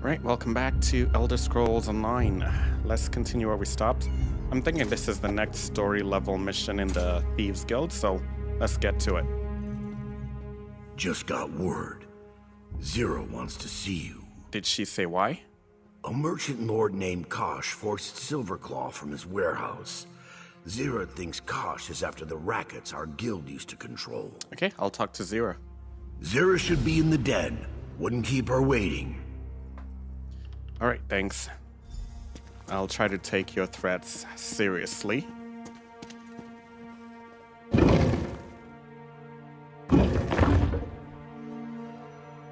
Right, welcome back to Elder Scrolls Online. Let's continue where we stopped. I'm thinking this is the next story level mission in the Thieves Guild, so let's get to it. Just got word. Zero wants to see you. Did she say why? A merchant lord named Kosh forced Silverclaw from his warehouse. Zira thinks Kosh is after the rackets our guild used to control. Okay, I'll talk to Zira. Zira should be in the den. Wouldn't keep her waiting. Alright, thanks. I'll try to take your threats seriously.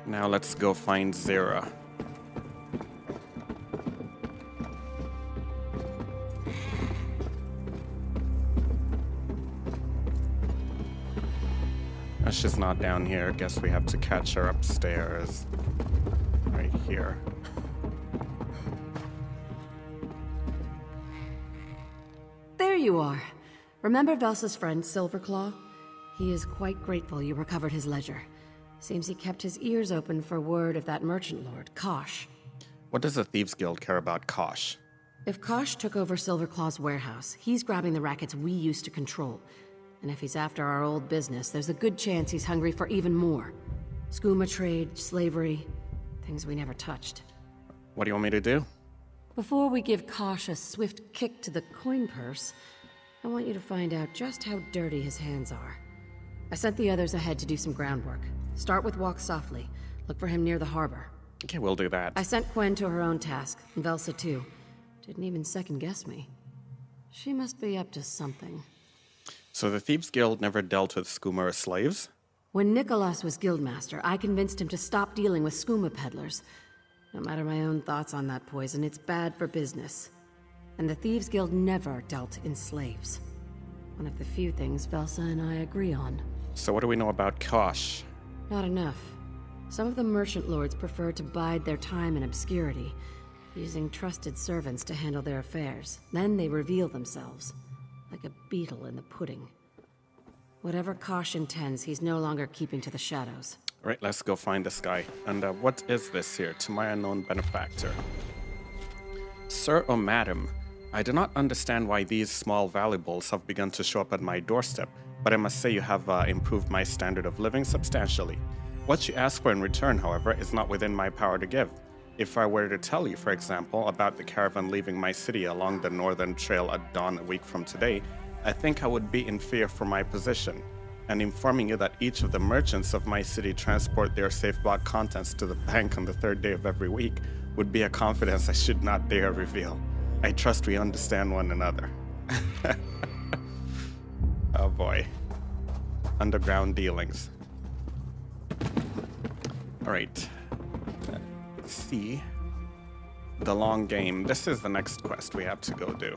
Now let's go find Zira. She's not down here. Guess we have to catch her upstairs. Right here. There you are. Remember Velsa's friend, Silverclaw? He is quite grateful you recovered his ledger. Seems he kept his ears open for word of that merchant lord, Kosh. What does the Thieves Guild care about Kosh? If Kosh took over Silverclaw's warehouse, he's grabbing the rackets we used to control. And if he's after our old business, there's a good chance he's hungry for even more. Skooma trade, slavery, things we never touched. What do you want me to do? Before we give Kosh a swift kick to the coin purse, I want you to find out just how dirty his hands are. I sent the others ahead to do some groundwork. Start with walk softly. Look for him near the harbor. Okay, we'll do that. I sent Gwen to her own task, and Velsa too. Didn't even second guess me. She must be up to something. So the Thieves Guild never dealt with skooma or slaves? When Nicholas was guildmaster, I convinced him to stop dealing with skooma peddlers. No matter my own thoughts on that poison, it's bad for business. And the Thieves Guild never dealt in slaves. One of the few things Velsa and I agree on. So what do we know about Kosh? Not enough. Some of the merchant lords prefer to bide their time in obscurity, using trusted servants to handle their affairs. Then they reveal themselves. Like a beetle in the pudding. Whatever Kosh intends, he's no longer keeping to the shadows. All right, let's go find this guy. And what is this here? To my unknown benefactor. Sir or madam, I do not understand why these small valuables have begun to show up at my doorstep, but I must say you have improved my standard of living substantially. What you ask for in return, however, is not within my power to give. If I were to tell you, for example, about the caravan leaving my city along the northern trail at dawn a week from today, I think I would be in fear for my position. And informing you that each of the merchants of my city transport their safe-bought contents to the bank on the third day of every week would be a confidence I should not dare reveal. I trust we understand one another. Oh boy. Underground dealings. Alright. See the long game. This is the next quest we have to go do.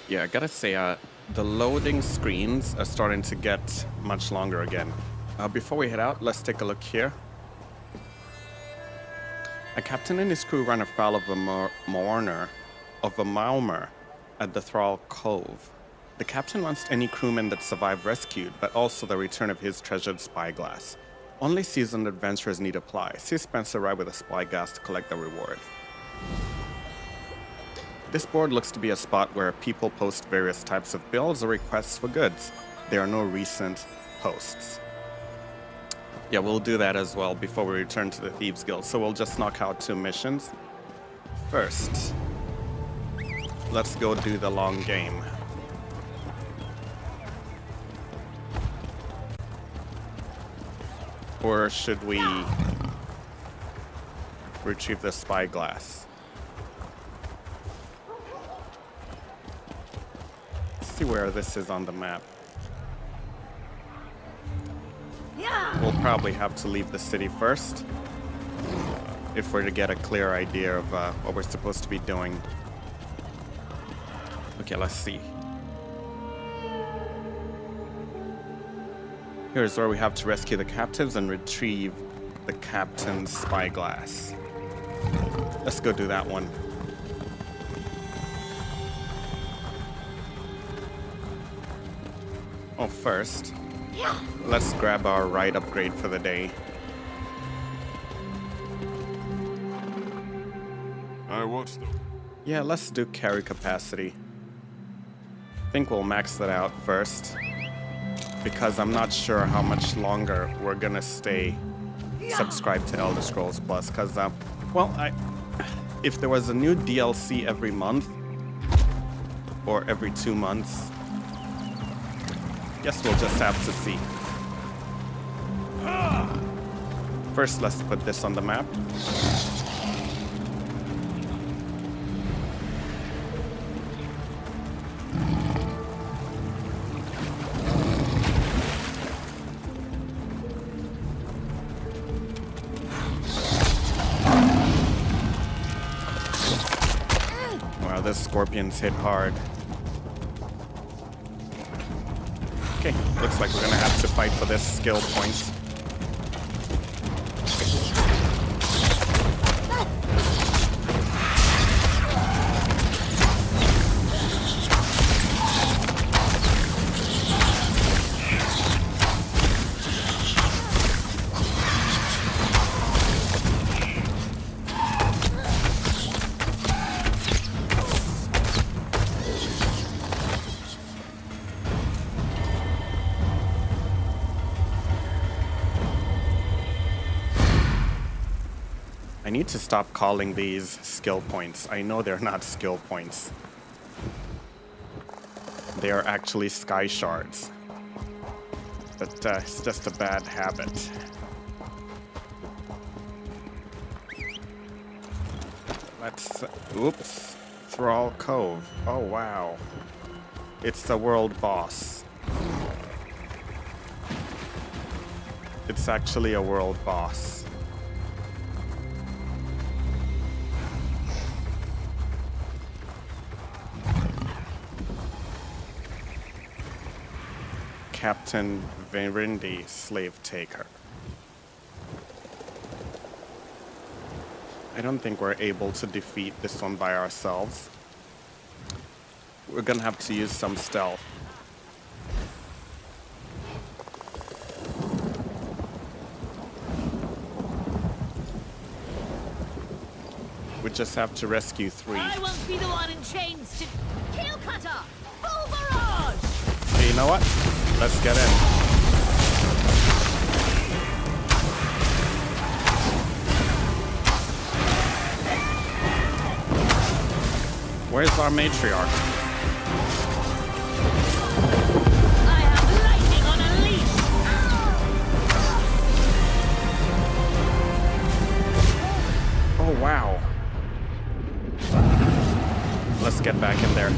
Yeah, I gotta say, the loading screens are starting to get much longer again. Before we head out, let's take a look here. A captain and his crew ran afoul of a Maormer at the Thrall Cove. The captain wants any crewman that survived rescued, but also the return of his treasured spyglass. Only seasoned adventurers need apply. See Spencer ride with a spyglass to collect the reward. This board looks to be a spot where people post various types of bills or requests for goods. There are no recent posts. Yeah, we'll do that as well before we return to the Thieves Guild. So we'll just knock out 2 missions. First, let's go do the long game. Or should we retrieve the Spyglass? Let's see where this is on the map. We'll probably have to leave the city first if we're to get a clear idea of what we're supposed to be doing. Okay, let's see. Here's where we have to rescue the captives and retrieve the captain's spyglass. Let's go do that one. Oh, first, let's grab our ride upgrade for the day. What's the... Yeah, let's do carry capacity. I think we'll max that out first, because I'm not sure how much longer we're gonna stay subscribed to Elder Scrolls Plus, because, well, if there was a new DLC every month, or every 2 months, guess we'll just have to see. First, let's put this on the map. Wow, this scorpions hit hard. Okay, looks like we're gonna have to fight for this skill point. I need to stop calling these skill points. I know they're not skill points. They are actually sky shards. But it's just a bad habit. Let's... oops. Thrall Cove. Oh, wow. It's the world boss. It's actually a world boss. Captain Virindi Slave-Taker. I don't think we're able to defeat this one by ourselves. We're gonna have to use some stealth. We just have to rescue 3. I won't be the one in chains to kill cutter. Full barrage. Hey, you know what? Let's get in. Where's our matriarch? I have lightning on a leash. Oh, wow. Let's get back in there.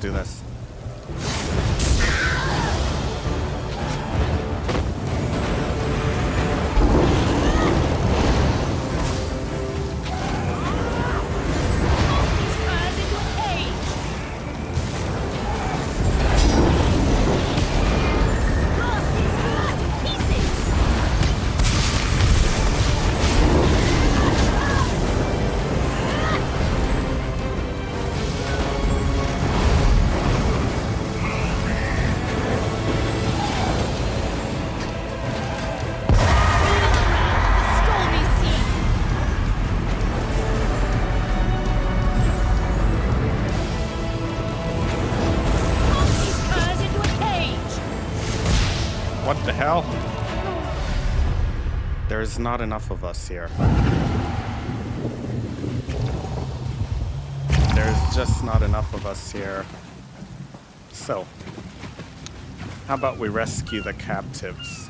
Do this. What the hell? There's not enough of us here. just not enough of us here. So, how about we rescue the captives?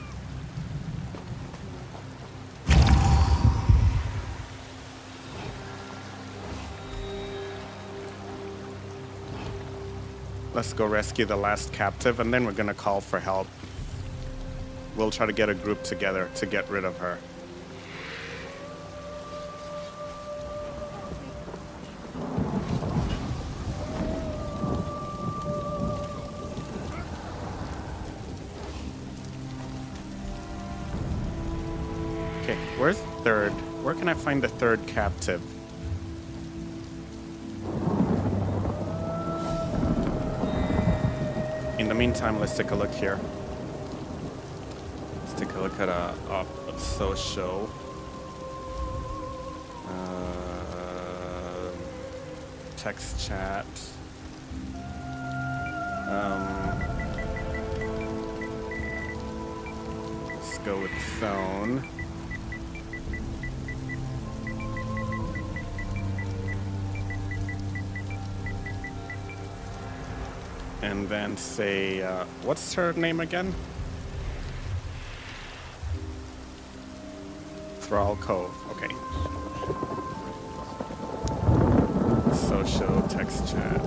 Let's go rescue the last captive, and then we're gonna call for help. We'll try to get a group together to get rid of her. Okay, where's the third? Where can I find the third captive? In the meantime, let's take a look here. Let's take a look at a social. Text chat. Let's go with phone. And then say, what's her name again? Thrall Cove, okay. Social text chat.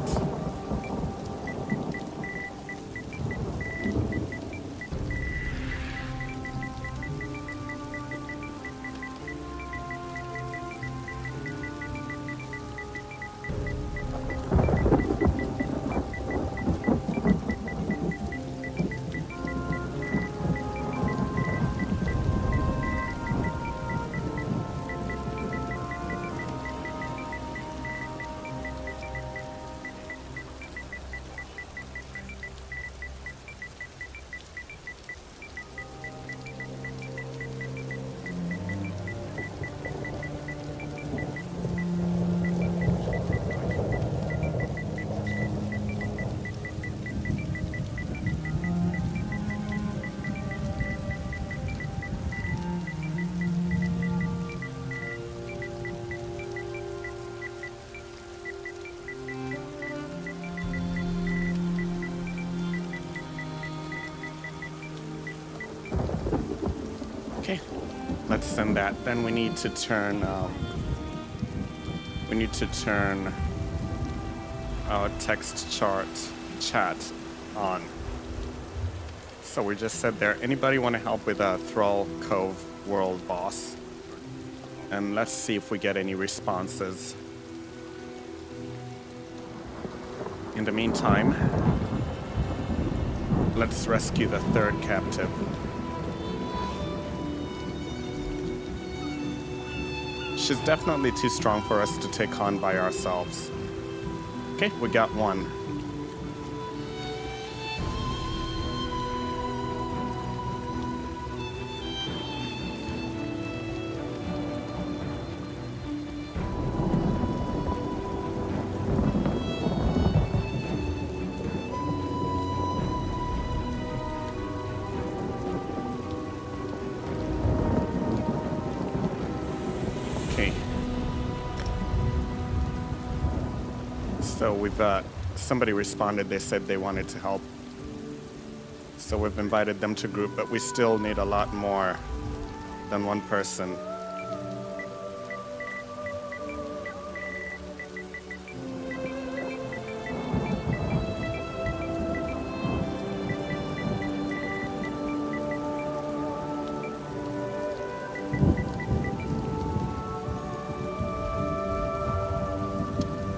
Okay, let's send that. Then we need to turn our text chat on. So we just said there, anybody want to help with a Thrall Cove world boss? And let's see if we get any responses. In the meantime, let's rescue the third captive. She's definitely too strong for us to take on by ourselves. Okay, we got one. So we've somebody responded, they said they wanted to help. So we've invited them to group, but we still need a lot more than one person.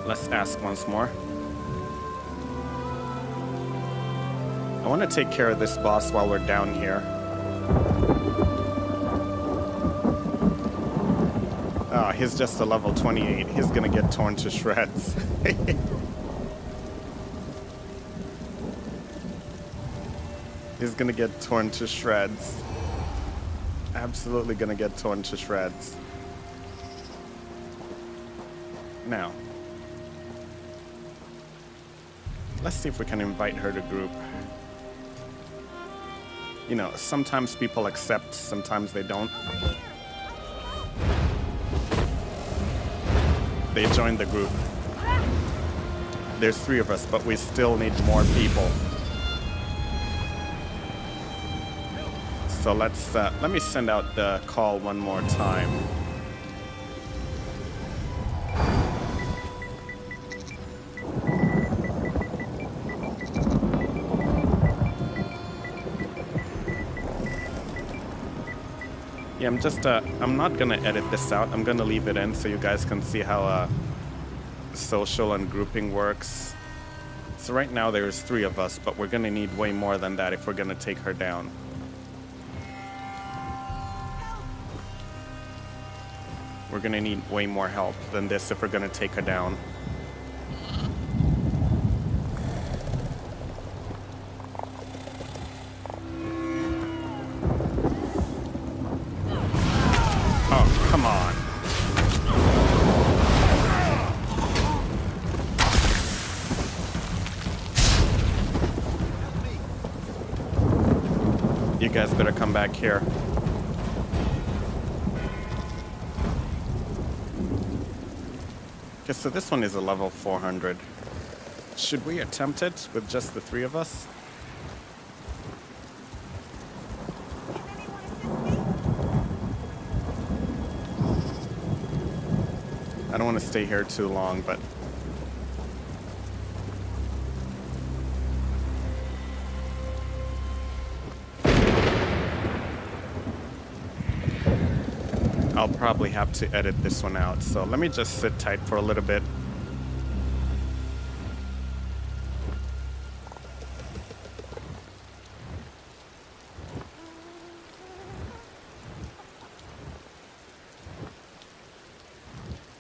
Let's ask once more. I want to take care of this boss while we're down here. Oh, he's just a level 28. He's gonna get torn to shreds. He's gonna get torn to shreds. Absolutely gonna get torn to shreds. Now, let's see if we can invite her to group. You know, sometimes people accept, sometimes they don't. They joined the group. There's 3 of us, but we still need more people. So let's let me send out the call one more time. Yeah, I'm not gonna edit this out. I'm gonna leave it in so you guys can see how social and grouping works. So right now there's 3 of us, but we're gonna need way more than that if we're gonna take her down. We're gonna need way more help than this if we're gonna take her down. Oh, come on. You guys better come back here. Okay, so this one is a level 400. Should we attempt it with just the 3 of us? I don't want to stay here too long, but... I'll probably have to edit this one out, so let me just sit tight for a little bit.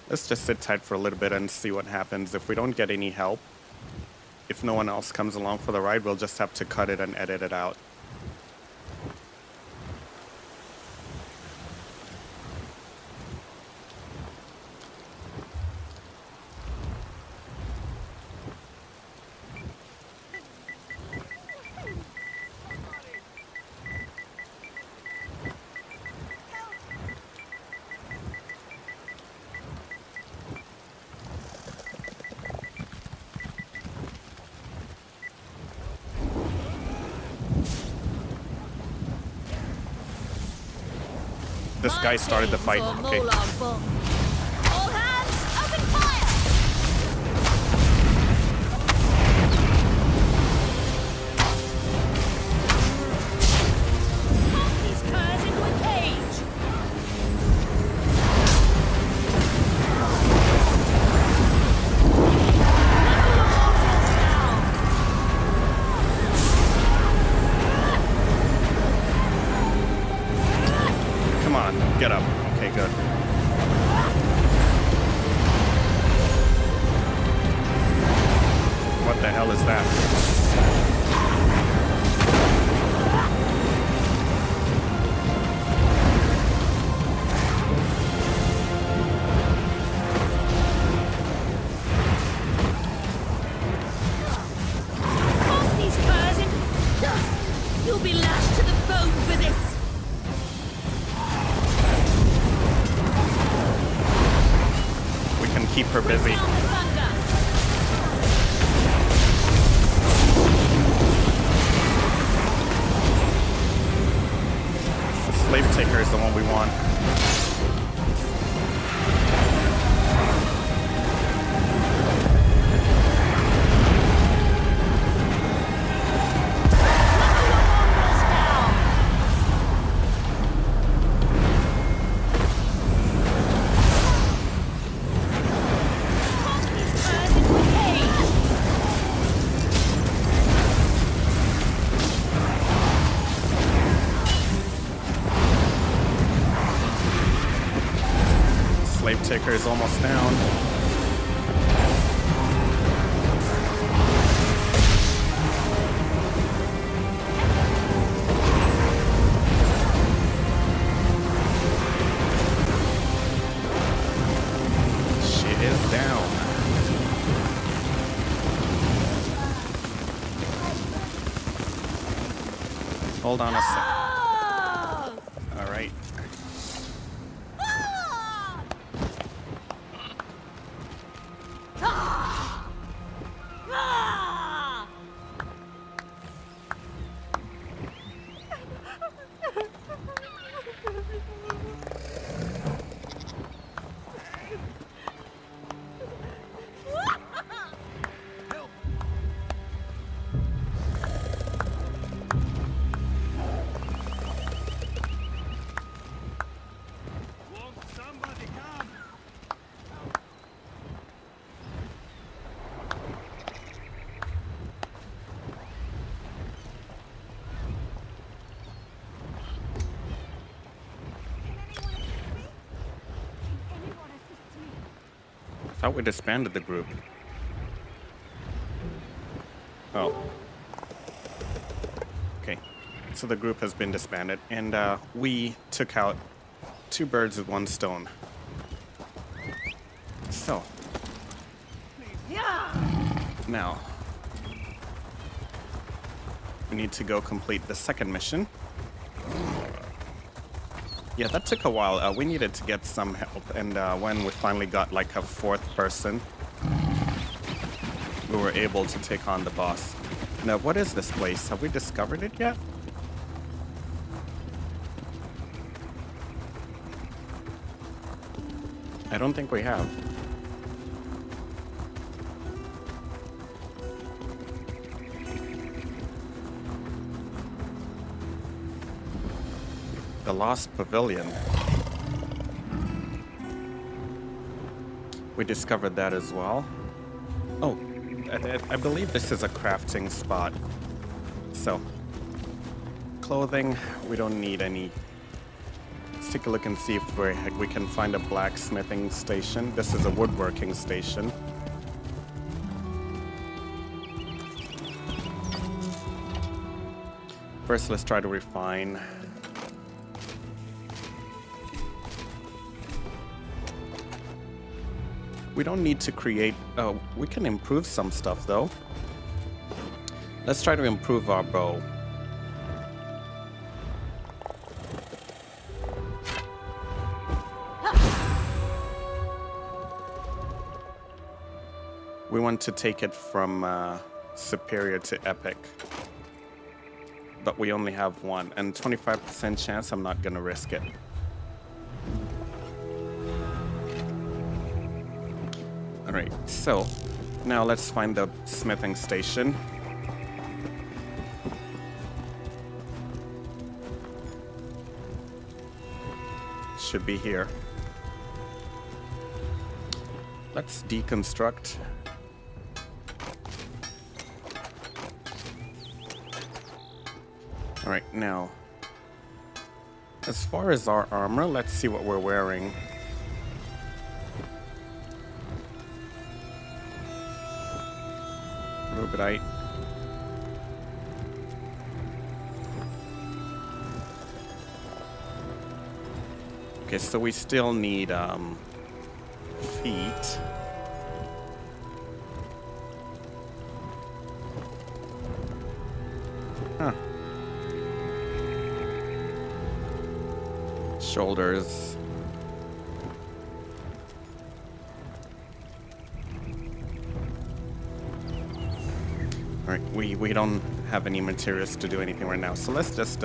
Let's just sit tight for a little bit and see what happens. If we don't get any help, if no one else comes along for the ride, we'll just have to cut it and edit it out. This guy started the fight. Okay. All hands, open fire! Lock these curs into a cage! Come on, get up. Okay, good. What the hell is that? Lock these curs in... You'll be lashed to the bone for this! Keep her busy. The Slave-Taker is the one we want. Slave-Taker is almost down. She is down. Hold on a sec. All right. Thought we disbanded the group. Oh. Okay. So the group has been disbanded, and we took out 2 birds with 1 stone. So. Now. We need to go complete the second mission. Yeah, that took a while. We needed to get some help, and when we finally got like a 4th person, we were able to take on the boss. Now, what is this place? Have we discovered it yet? I don't think we have. The Lost Pavilion. We discovered that as well. Oh, I believe this is a crafting spot. So, clothing, we don't need any. Let's take a look and see if we can find a blacksmithing station. This is a woodworking station. First, let's try to refine. We don't need to create... Oh, we can improve some stuff, though. Let's try to improve our bow. We want to take it from superior to epic. But we only have 1. And 25% chance, I'm not going to risk it. Alright, so now let's find the smithing station. Should be here. Let's deconstruct. Alright, now, as far as our armor, let's see what we're wearing. Rubedite. Okay, so we still need feet. Huh. Shoulders. Alright, we don't have any materials to do anything right now, so let's just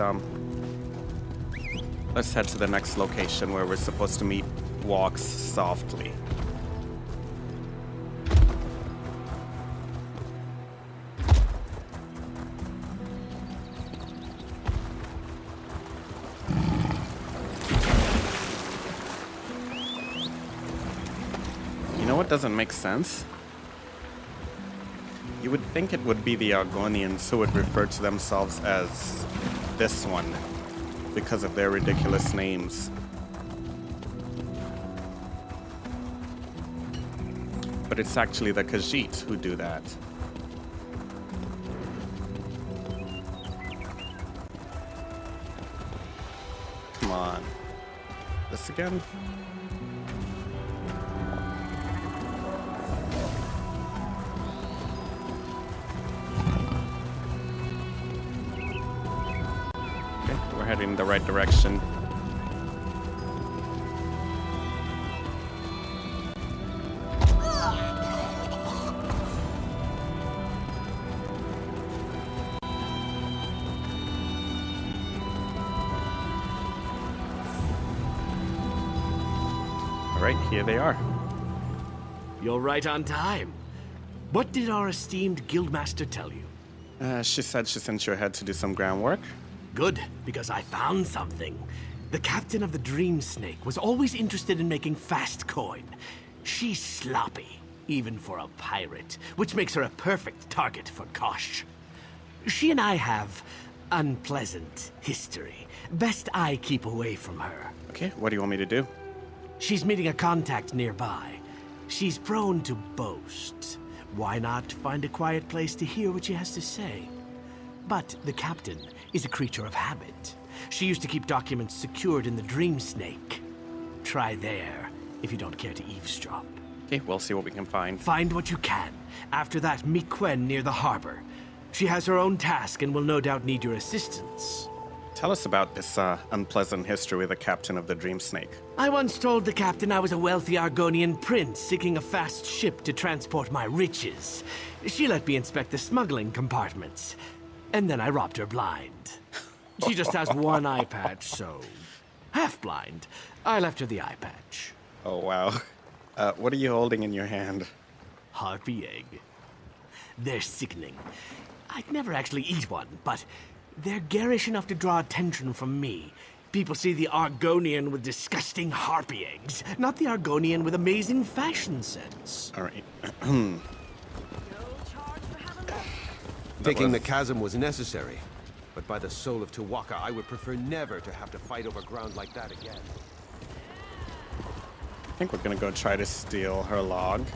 let's head to the next location where we're supposed to meet Walks Softly. You know what doesn't make sense? You would think it would be the Argonians who would refer to themselves as this one because of their ridiculous names. But it's actually the Khajiit who do that. Come on. This again? Heading in the right direction. All right, here they are. You're right on time. What did our esteemed guildmaster tell you? She said she sent you ahead to do some groundwork. Good, because I found something. The captain of the Dream Snake was always interested in making fast coin. She's sloppy, even for a pirate, which makes her a perfect target for Kosh. She and I have unpleasant history. Best I keep away from her. Okay, what do you want me to do? She's meeting a contact nearby. She's prone to boast. Why not find a quiet place to hear what she has to say? But the captain is a creature of habit. She used to keep documents secured in the Dream Snake. Try there, if you don't care to eavesdrop. Okay, we'll see what we can find. Find what you can. After that, meet Quen near the harbor. She has her own task and will no doubt need your assistance. Tell us about this unpleasant history with the captain of the Dream Snake. I once told the captain I was a wealthy Argonian prince seeking a fast ship to transport my riches. She let me inspect the smuggling compartments. And then I robbed her blind. She just has one eye patch, so... half blind. I left her the eye patch. Oh, wow. What are you holding in your hand? Harpy egg. They're sickening. I'd never actually eat one, but they're garish enough to draw attention from me. People see the Argonian with disgusting harpy eggs, not the Argonian with amazing fashion sense. All right. Taking the chasm was necessary, but by the soul of Tuwaka, I would prefer never to have to fight over ground like that again. I think we're gonna go try to steal her log.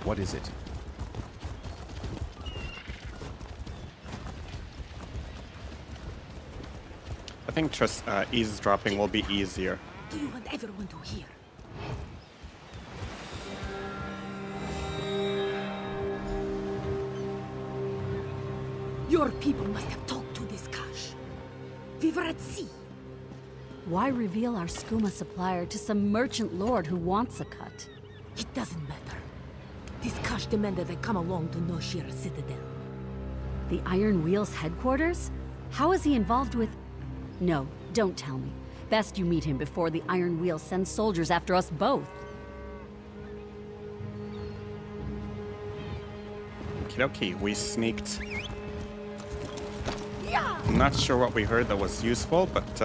What is it? I think just eavesdropping will be easier. Do you want everyone to hear? Your people must have talked to this Kash. We were at sea. Why reveal our skooma supplier to some merchant lord who wants a cut? It doesn't matter. This Kash demanded I come along to Noshir Citadel. The Iron Wheel's headquarters? How is he involved with... No, don't tell me. Best you meet him before the Iron Wheel sends soldiers after us both. Okie dokie, we sneaked. I'm not sure what we heard that was useful, but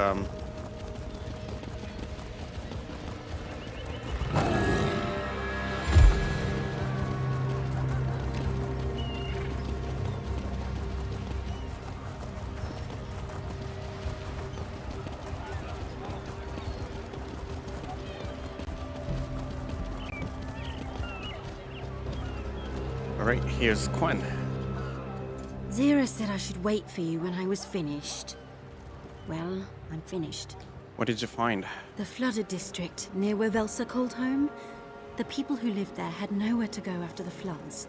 alright, here's Quen. Zira said I should wait for you when I was finished. Well, I'm finished. What did you find? The flooded district, near where Velsa called home. The people who lived there had nowhere to go after the floods.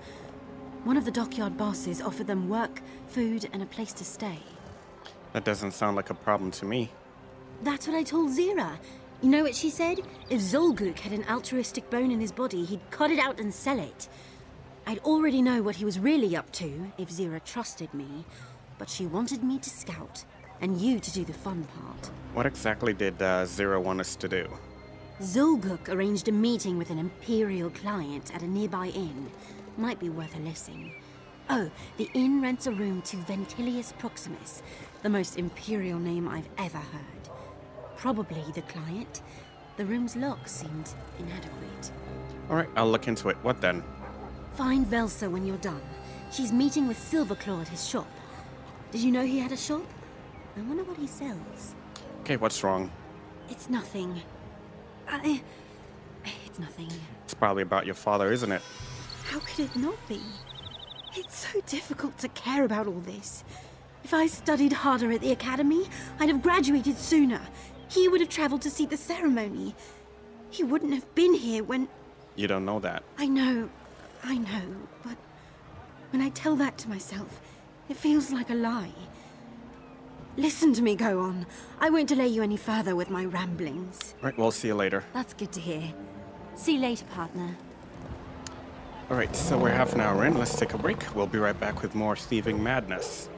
One of the dockyard bosses offered them work, food, and a place to stay. That doesn't sound like a problem to me. That's what I told Zira. You know what she said? If Zolguk had an altruistic bone in his body, he'd cut it out and sell it. I'd already know what he was really up to if Zira trusted me, but she wanted me to scout, and you to do the fun part. What exactly did Zira want us to do? Zolguk arranged a meeting with an Imperial client at a nearby inn. Might be worth a listen. Oh, the inn rents a room to Ventilius Proximus, the most Imperial name I've ever heard. Probably the client. The room's lock seemed inadequate. Alright, I'll look into it. What then? Find Velsa when you're done. She's meeting with Silverclaw at his shop. Did you know he had a shop? I wonder what he sells. Okay, what's wrong? It's nothing. It's nothing. It's probably about your father, isn't it? How could it not be? It's so difficult to care about all this. If I studied harder at the academy, I'd have graduated sooner. He would have traveled to see the ceremony. He wouldn't have been here when... You don't know that. I know, but when I tell that to myself, it feels like a lie. Listen to me go on. I won't delay you any further with my ramblings. Alright, we'll see you later. That's good to hear. See you later, partner. Alright, so we're half an hour in. Let's take a break. We'll be right back with more thieving madness.